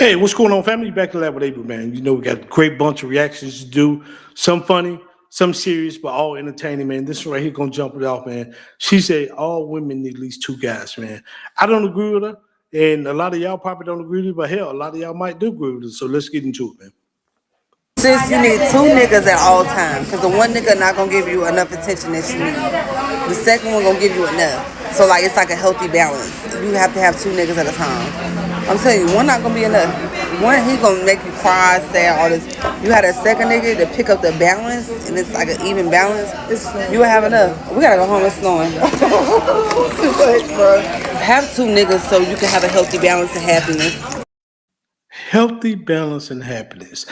Hey, what's going on, family? Back to Lab with Abrew, man. You know, we got a great bunch of reactions to do. Some funny, some serious, but all entertaining, man. This right here gonna jump it off, man. She said all women need at least two guys, man. I don't agree with her, and a lot of y'all probably don't agree with her, but hell, a lot of y'all might do agree with her. So let's get into it, man. Sis, you need two niggas at all times, because the one nigga not gonna give you enough attention that you need. The second one gonna give you enough. So like it's like a healthy balance. You have to have two niggas at a time. I'm telling you, one not gonna be enough. One, he gonna make you cry, sad, all this. You had a second nigga to pick up the balance, and it's like an even balance. You will have enough. We gotta go home and snowing. Have two niggas so you can have a healthy balance and happiness. Healthy balance and happiness.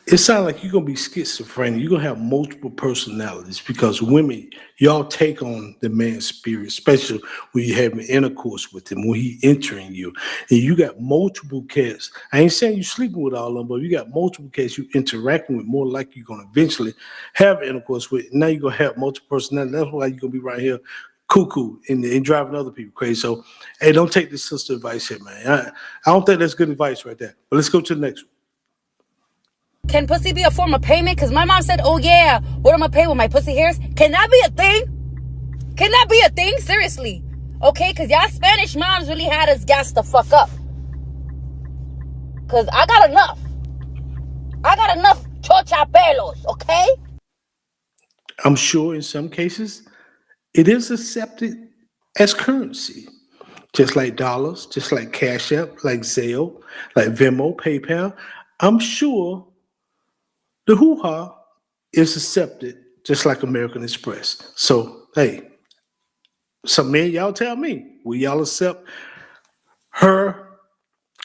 It sounds like you're gonna be schizophrenic. You're gonna have multiple personalities because women, y'all take on the man's spirit, especially when you have intercourse with him, when he entering you. And you got multiple cats. I ain't saying you sleeping with all of them, but you got multiple cats you interacting with, more like you're gonna eventually have intercourse with. Now you're gonna have multiple personalities. That's why you're gonna be right here cuckoo and driving other people crazy. So, hey, don't take this sister advice here, man. I don't think that's good advice right there. But let's go to the next one. Can pussy be a form of payment? Because my mom said, oh yeah, what am I pay with my pussy hairs? Can that be a thing? Can that be a thing? Seriously. Okay, because y'all Spanish moms really had us gassed the fuck up. Because I got enough. I got enough chocha pelos, okay? I'm sure in some cases it is accepted as currency, just like dollars, just like Cash App, like Zelle, like Venmo, PayPal. I'm sure the hoo-ha is accepted just like American Express. So, hey, some men, y'all tell me, will y'all accept her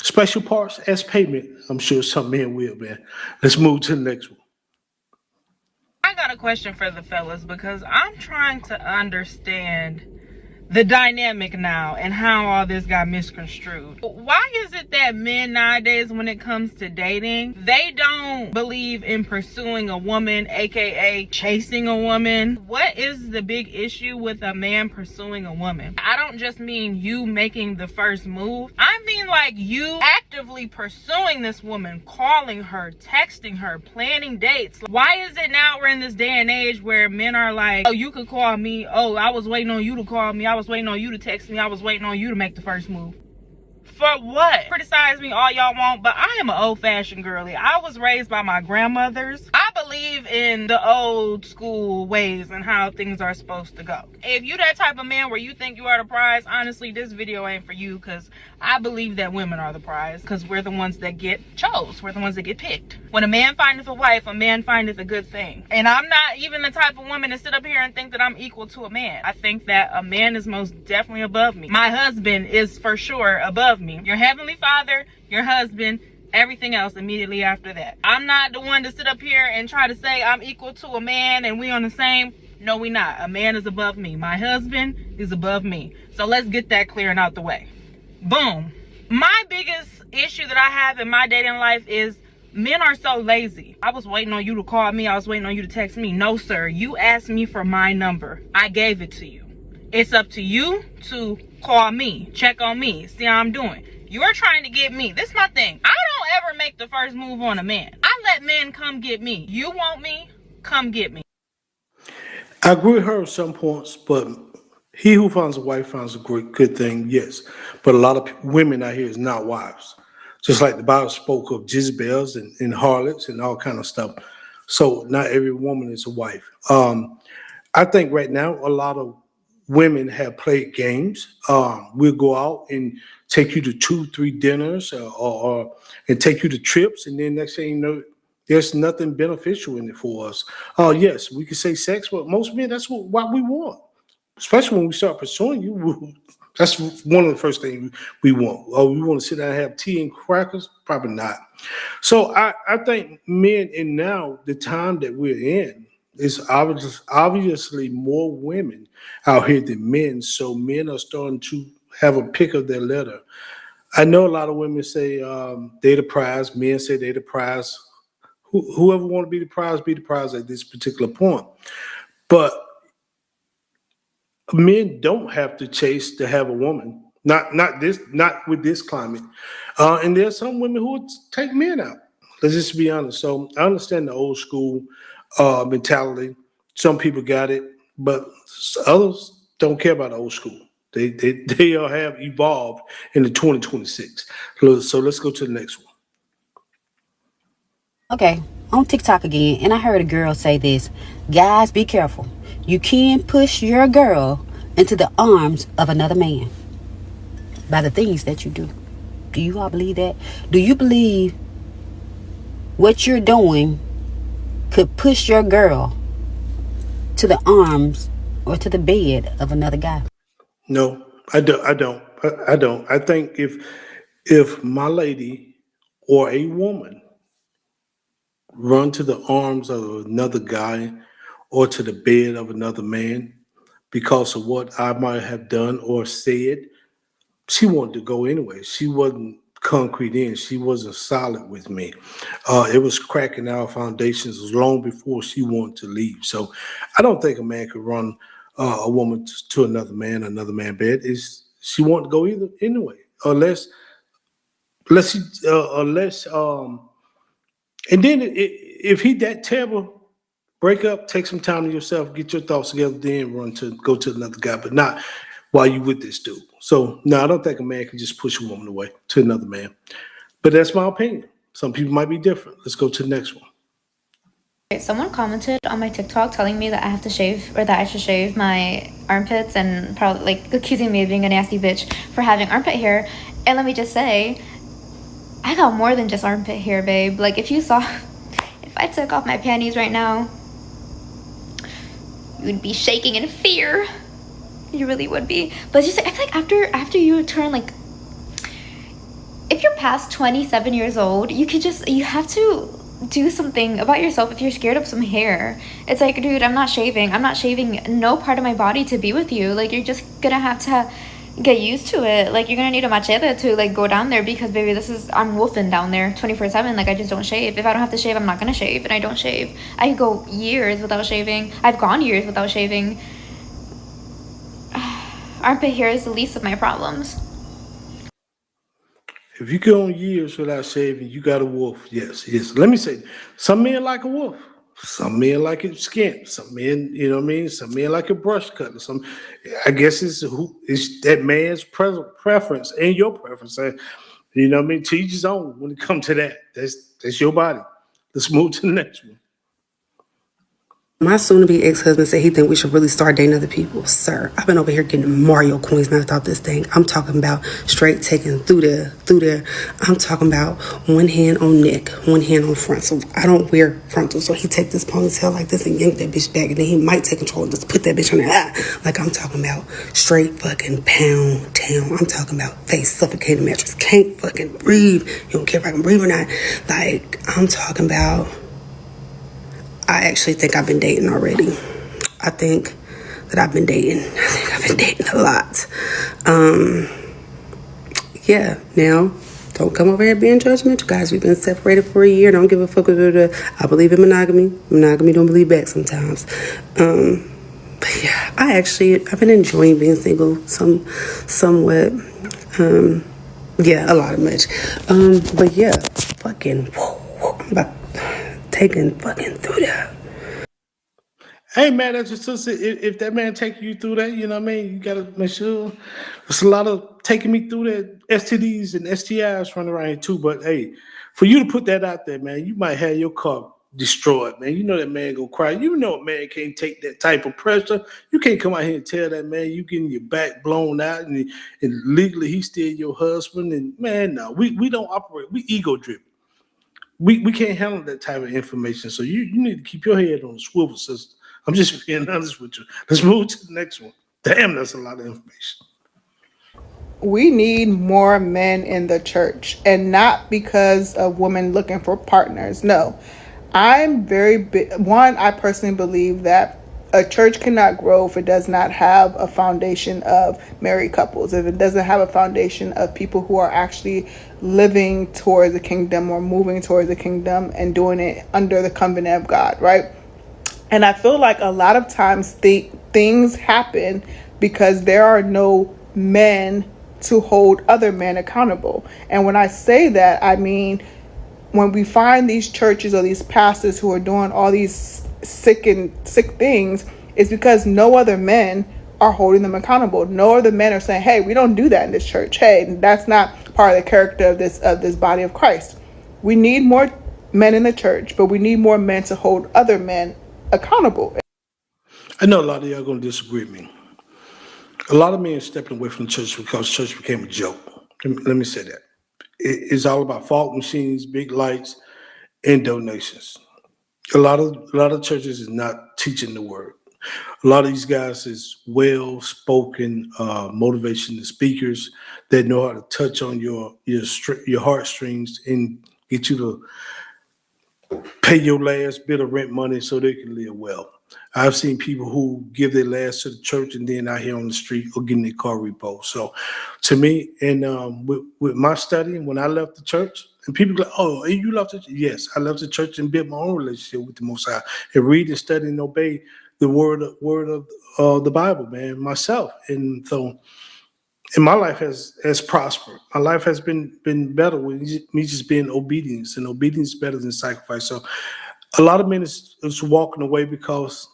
special parts as payment? I'm sure some men will, man. Let's move to the next one. I got a question for the fellas because I'm trying to understand the dynamic now and how all this got misconstrued. Why is it that men nowadays, when it comes to dating, they don't believe in pursuing a woman, aka chasing a woman? What is the big issue with a man pursuing a woman? I don't just mean you making the first move. I mean like you actively pursuing this woman, calling her, texting her, planning dates. Why is it now we're in this day and age where men are like, oh, you could call me, oh, I was waiting on you to call me, I was waiting on you to text me, I was waiting on you to make the first move. For what? Criticize me all y'all want, but I am an old-fashioned girly. I was raised by my grandmothers. I believe in the old school ways and how things are supposed to go. If you that type of man where you think you are the prize, honestly, this video ain't for you, because I believe that women are the prize, because we're the ones that get chose. We're the ones that get picked. When a man findeth a wife, a man findeth a good thing. And I'm not even the type of woman to sit up here and think that I'm equal to a man. I think that a man is most definitely above me. My husband is for sure above me. Your heavenly father, your husband, everything else immediately after that. I'm not the one to sit up here and try to say I'm equal to a man and we on the same. No, we not. A man is above me. My husband is above me. So let's get that clear and out the way. Boom. My biggest issue that I have in my dating life is men are so lazy. I was waiting on you to call me. I was waiting on you to text me. No, sir. You asked me for my number. I gave it to you. It's up to you to call me, check on me, see how I'm doing. You're trying to get me. This is my thing. I don't ever make the first move on a man. I let men come get me. You want me? Come get me. I agree with her at some points, but he who finds a wife finds a good thing, yes. But a lot of women out here is not wives. Just like the Bible spoke of Jezebels and harlots and all kind of stuff. So not every woman is a wife. I think right now a lot of women have played games. We'll go out and take you to 2-3 dinners and take you to trips, and then next thing you know, there's nothing beneficial in it for us. Yes, we can say sex, but most men, that's what we want. Especially when we start pursuing you, that's one of the first things we want. Oh, we want to sit down and have tea and crackers? Probably not. So I think men in now, the time that we're in, is obviously more women out here than men. So men are starting to have a pick of their litter. I know a lot of women say they the prize. Men say they the prize. Whoever want to be the prize at this particular point. But men don't have to chase to have a woman. Not with this climate. And there's some women who would take men out. Let's just be honest. So I understand the old school mentality. Some people got it, but others don't care about the old school. They all have evolved into 2026. So let's go to the next one. Okay, on TikTok again, and I heard a girl say this. Guys, be careful. You can push your girl into the arms of another man by the things that you do. Do you all believe that? Do you believe what you're doing could push your girl to the arms or to the bed of another guy? No, I don't. I think if my lady or a woman run to the arms of another guy or to the bed of another man because of what I might have done or said, she wanted to go anyway. She wasn't concrete in. She wasn't solid with me. It was cracking our foundations long before she wanted to leave. So I don't think a man could run a woman to another man bed. Is she wanted to go either anyway, unless and then if he that terrible, break up, take some time to yourself, get your thoughts together, then go to another guy, but not while you with this dude. So no, I don't think a man can just push a woman away to another man. But that's my opinion. Some people might be different. Let's go to the next one. Someone commented on my TikTok telling me that I have to shave, or that I should shave my armpits, and probably like accusing me of being a nasty bitch for having armpit hair. And let me just say, I got more than just armpit hair, babe. Like if you saw, if I took off my panties right now, you would be shaking in fear. You really would be. But just, I feel like after you turn, like, if you're past 27 years old, you have to do something about yourself if you're scared of some hair. It's like, dude, I'm not shaving no part of my body to be with you. Like, you're just gonna have to get used to it. Like, you're gonna need a machete to like go down there, because baby, I'm wolfing down there 24/7. Like, I just don't shave. If I don't have to shave, I'm not gonna shave, and I don't shave. I could go years without shaving. I've gone years without shaving. Armpit hair is the least of my problems. If you go on years without shaving, you got a wolf. Yes. Let me say, some men like a wolf. Some men like it skint. Some men, you know what I mean? Some men like a brush cut. I guess it's that man's preference and your preference. You know what I mean? To each his own when it comes to that. That's your body. Let's move to the next one. My soon-to-be ex-husband said he think we should really start dating other people. Sir, I've been over here getting Mario coins knocked off this thing. I'm talking about straight taking through there. I'm talking about one hand on neck, one hand on front. So I don't wear frontal. So he take this ponytail like this and yank that bitch back, and then he might take control and just put that bitch on there. Like, I'm talking about straight fucking pound town. I'm talking about face suffocating mattress. Can't fucking breathe. You don't care if I can breathe or not. Like, I'm talking about, I actually think I've been dating already. I think that I've been dating. I think I've been dating a lot. Yeah, now, don't come over here being judgmental, guys. We've been separated for a year. Don't give a fuck. I believe in monogamy. Monogamy don't believe back sometimes. But yeah, I've been enjoying being single somewhat. Yeah, a lot of much. But yeah, fucking, I'm about taking fucking through that. Hey man, that's just if that man taking you through that, you know what I mean? You gotta make sure there's a lot of taking me through that STDs and STIs running around here too. But hey, for you to put that out there, man, you might have your car destroyed, man. You know that man gonna cry. You know a man can't take that type of pressure. You can't come out here and tell that man you getting your back blown out and legally he's still your husband. And man, no, we don't operate. We ego driven. We can't handle that type of information. So you need to keep your head on the swivel, sister. I'm just being honest with you. Let's move to the next one. Damn, that's a lot of information. We need more men in the church, and not because of women looking for partners. No, I'm very big. One, I personally believe that a church cannot grow if it does not have a foundation of married couples, if it doesn't have a foundation of people who are actually living towards the kingdom or moving towards the kingdom and doing it under the covenant of God, right? And I feel like a lot of times things happen because there are no men to hold other men accountable. And when I say that, I mean, when we find these churches or these pastors who are doing all these sick things, it's because no other men are holding them accountable. No other men are saying, hey, we don't do that in this church. Hey, that's not part of the character of this body of Christ. We need more men in the church, but we need more men to hold other men accountable. I know a lot of y'all gonna disagree with me. A lot of men stepping away from church because church became a joke. Let me say that. It's all about fog machines, big lights, and donations. A lot of churches is not teaching the word. A lot of these guys is well-spoken motivation speakers that know how to touch on your heartstrings and get you to pay your last bit of rent money so they can live well. I've seen people who give their last to the church and then out here on the street or getting their car repoed. So to me, and with my study, when I left the church, and people go, oh, you left the church? Yes, I left the church and built my own relationship with the Most High and read and study and obey the word of the Bible, man, myself. And so, and my life has prospered. My life has been better with me just being obedience, and obedience is better than sacrifice. So a lot of men is walking away because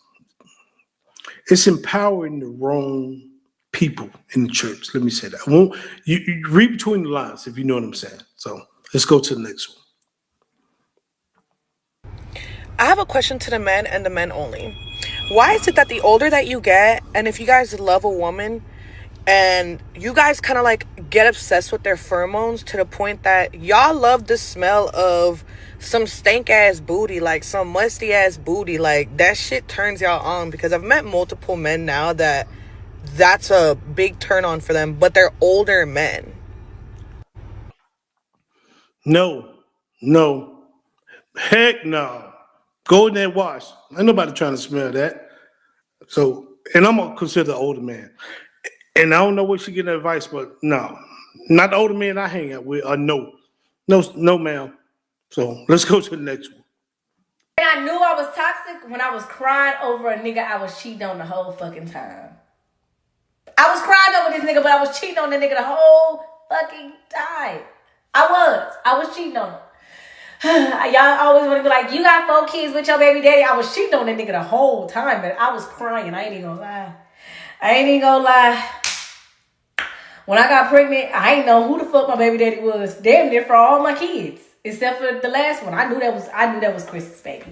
it's empowering the wrong people in the church. Let me say that. You read between the lines if you know what I'm saying. So let's go to the next one. I have a question to the men and the men only. Why is it that the older that you get, and if you guys love a woman, and you guys kind of like get obsessed with their pheromones to the point that y'all love the smell of some stank ass booty, like some musty ass booty, like that shit turns y'all on? Because I've met multiple men now that's a big turn on for them, but they're older men. No, heck no. Go in there and wash. Ain't nobody trying to smell that. So, and I'm gonna consider an older man. And I don't know where she getting advice, but no, not the older men I hang out with. No, ma'am. So let's go to the next one. And I knew I was toxic when I was crying over a nigga I was cheating on the whole fucking time. I was crying over this nigga, but I was cheating on the nigga the whole fucking time. I was cheating on him. Y'all always want to be like, you got 4 kids with your baby daddy. I was cheating on that nigga the whole time, but I was crying. I ain't even gonna lie. When I got pregnant, I ain't know who the fuck my baby daddy was. Damn near for all my kids, except for the last one. I knew that was Chris's baby.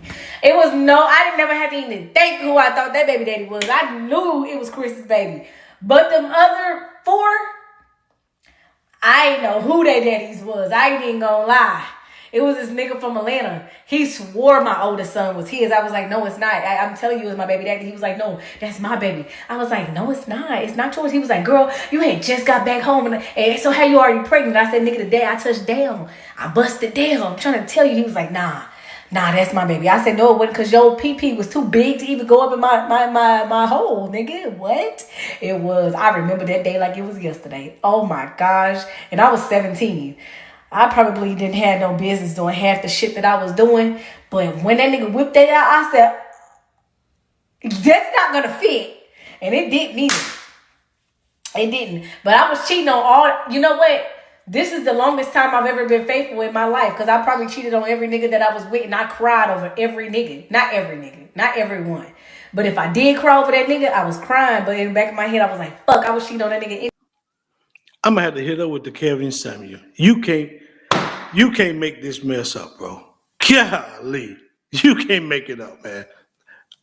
I didn't never have to even think who I thought that baby daddy was. I knew it was Chris's baby. But them other 4, I ain't know who their daddies was. I ain't even gonna lie. It was this nigga from Atlanta. He swore my oldest son was his. I was like, no, it's not. I'm telling you, it was my baby daddy. He was like, no, that's my baby. I was like, no, it's not. It's not yours. He was like, girl, you had just got back home. And so how you already pregnant? I said, nigga, the day I touched down, I busted down. I'm trying to tell you. He was like, nah, that's my baby. I said, no, it wasn't, because your pee-pee was too big to even go up in my hole, nigga. What? It was. I remember that day like it was yesterday. Oh, my gosh. And I was 17. I probably didn't have no business doing half the shit that I was doing. But when that nigga whipped that out, I said, that's not going to fit. And it didn't either. It didn't. But I was cheating on all, you know what? This is the longest time I've ever been faithful in my life, because I probably cheated on every nigga that I was with, and I cried over every nigga. Not every nigga. Not everyone. But if I did cry over that nigga, I was crying. But in the back of my head, I was like, fuck, I was cheating on that nigga. I'm gonna have to hit up with the Kevin Samuel. You can't make this mess up, bro. Golly. You can't make it up, man.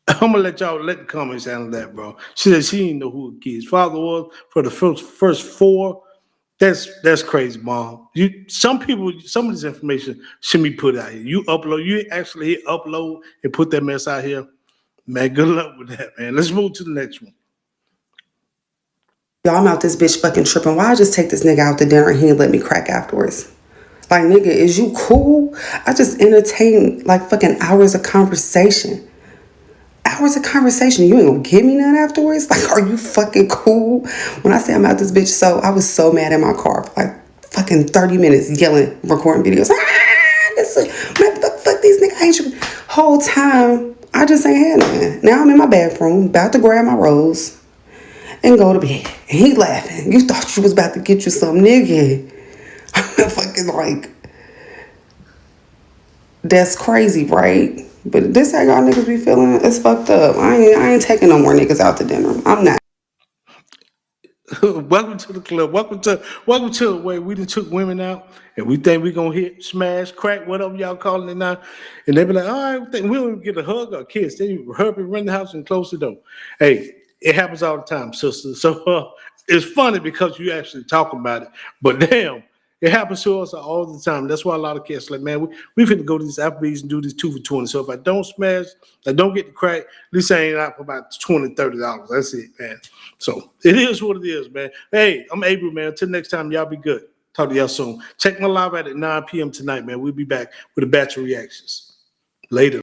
I'm gonna let the comments handle that, bro. She said she didn't know who the kid's father was for the first 4. That's crazy, Mom. Some of this information shouldn't be put out here. You actually hit upload and put that mess out here. Man, good luck with that, man. Let's move to the next one. Y'all, I'm out this bitch fucking tripping. Why I just take this nigga out to dinner and he didn't let me crack afterwards? Like, nigga, is you cool? I just entertained like fucking hours of conversation. Hours of conversation. You ain't gonna give me none afterwards? Like, are you fucking cool? When I say I'm out this bitch, so I was so mad in my car for like fucking 30 minutes yelling, recording videos. Fuck these niggas. I ain't you. Whole time, I just ain't had nothing. Now I'm in my bathroom, about to grab my rose. and go to bed. And he laughing. You thought you was about to get you some nigga. Fucking like, that's crazy, right? But this how y'all niggas be feeling? It's fucked up. I ain't taking no more niggas out to dinner. I'm not. Welcome to the club. Welcome to where we done took women out and we think we gonna hit, smash, crack, whatever y'all calling it now. And they be like, all right, we don't even get a hug or a kiss. They hurry, run the house and close the door. Hey, it happens all the time, sister. So it's funny because you actually talk about it, but damn, it happens to us all the time. That's why a lot of cats like, man, we finna go to these Applebee's and do this 2 for $20. So if I don't smash, I don't get the crack, at least I ain't out for about $20, $30. That's it, man. So it is what it is, man. Hey, I'm Abrew, man. Until next time, y'all be good. Talk to y'all soon. Check my live out at 9 p.m. tonight, man. We'll be back with a batch of reactions. Later.